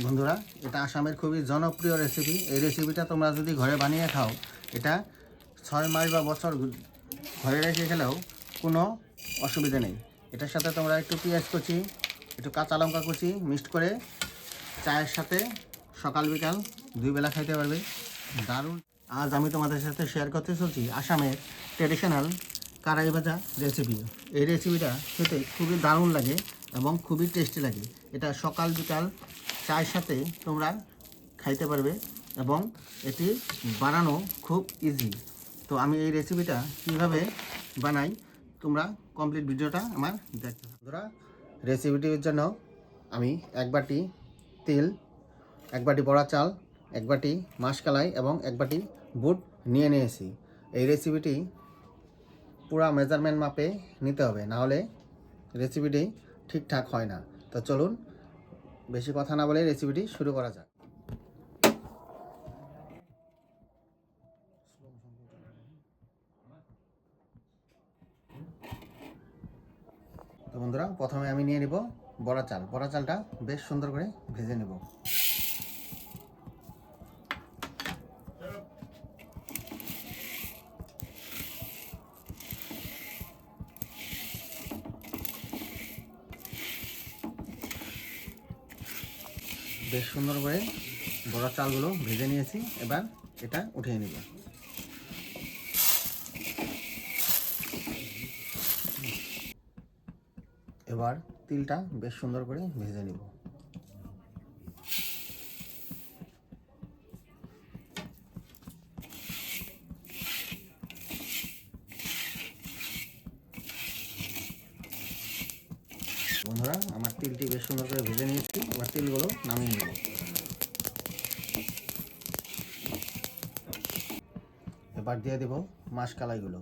বন্ধুরা, এটা আসামের খুবই জনপ্রিয় রেসিপি। এই রেসিপিটা তোমরা যদি ঘরে বানিয়ে খাও, এটা 6 মাস বা বছর ঘরে রেখে খেলেও কোনো অসুবিধা নেই। এটার সাথে তোমরা একটু পেঁয়াজ কুচি, একটু কাঁচা লঙ্কা কুচি মিক্সড করে চায়ের সাথে সকাল বিকাল 2 বেলা খাইতে পারবে। দারুণ। আজ আমি তোমাদের সাথে শেয়ার করতে চলছি আসামের ট্র্যাডিশনাল কারাই ভাজা রেসিপি। এই রেসিপিটা খেতে খুবই দারুণ লাগে এবং খুবই টেস্টি লাগে। এটা সকাল বিকাল চায়ের সাথে তোমরা খাইতে পারবে এবং এটি বানানো খুব ইজি। তো আমি এই রেসিপিটা কীভাবে বানাই তোমরা কমপ্লিট ভিডিওটা আমার দেখতে থাকো। বন্ধুরা, রেসিপিটির জন্য আমি 1 বাটি তেল, 1 বাটি বড়া চাল, 1 বাটি মাসকালাই এবং 1 বাটি বুট নিয়ে নিয়েছি। এই রেসিপিটি পুরা মেজারমেন্ট মাপে নিতে হবে, নাহলে রেসিপিটি ঠিকঠাক হয় না। তো চলুন বেশি কথা না বলে রেসিপিটি শুরু করা যাক। তো বন্ধুরা, প্রথমে আমি নিয়ে নিব বড়া চাল। বড়া চালটা বেশ সুন্দর করে ভেজে নেব। বেশ সুন্দর করে বড়া চালগুলো ভেজে নিয়েছি। এবার এটা উঠিয়ে নিব। এবার তিলটা বেশ সুন্দর করে ভেজে নিব। বন্ধুরা, আমার তিলটি বেশ সুন্দর করে ভেজে নিয়েছি। এবার তিলগুলো নামিয়ে নেব। এবার দিয়ে দেব মাসকালাইগুলো।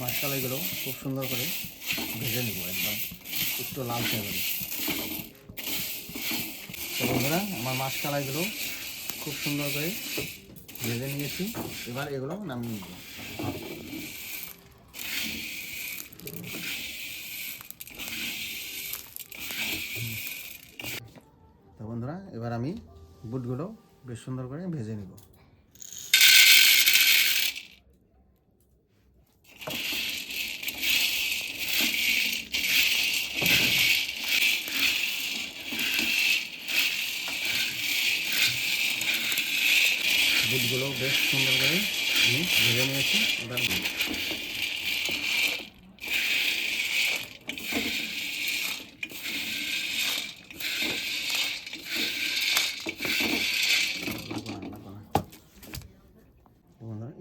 মাসকালাইগুলো খুব সুন্দর করে ভেজে নেব, একদম একটু লালচে করে। তো বন্ধুরা, আমার মাসকালাইগুলো খুব সুন্দর করে ভেজে নিয়েছি। এবার এগুলো নামিয়ে নেব। তো বন্ধুরা, এবার আমি বুটগুলো বেশ সুন্দর করে ভেজে নেব। বুটগুলো বেশ সুন্দর করে আমি ভেজে নিয়েছি। এবার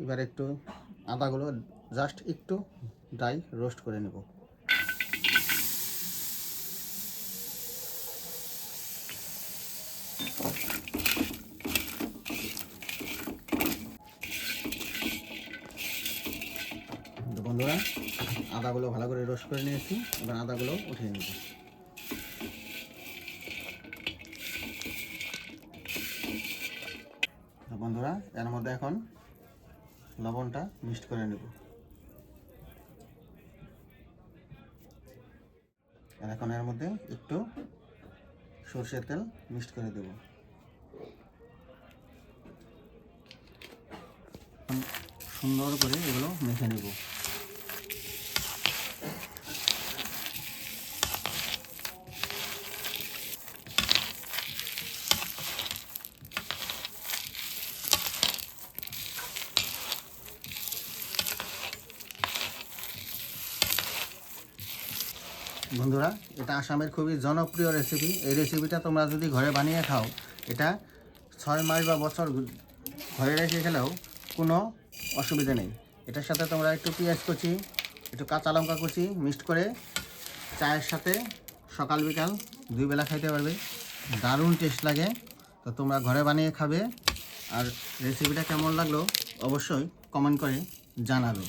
এবার একটু আদাগুলো জাস্ট একটু ড্রাই রোস্ট করে নেব। বন্ধুরা, আদাগুলো ভালো করে রোস্ট করে নিয়েছি। এবার আদাগুলো উঠিয়ে নেব। বন্ধুরা, এর মধ্যে এখন লবণটা মিক্সড করে নেব। এখন এর মধ্যে একটু সরষের তেল মিক্সড করে দেব। সুন্দর করে এগুলো মেখে নেব। বন্ধুরা, এটা আসামের খুবই জনপ্রিয় রেসিপি। এই রেসিপিটা তোমরা যদি ঘরে বানিয়ে খাও, এটা 6 মাস বা বছর ঘরে রেখে খেলেও কোনো অসুবিধা নেই। এটার সাথে তোমরা একটু পেঁয়াজ কুচি, একটু কাঁচা লঙ্কা কুচি মিক্সড করে চায়ের সাথে সকাল বিকাল 2 বেলা খাইতে পারবে। দারুণ টেস্ট লাগে। তো তোমরা ঘরে বানিয়ে খাবে। আর রেসিপিটা কেমন লাগলো অবশ্যই কমেন্ট করে জানাবে।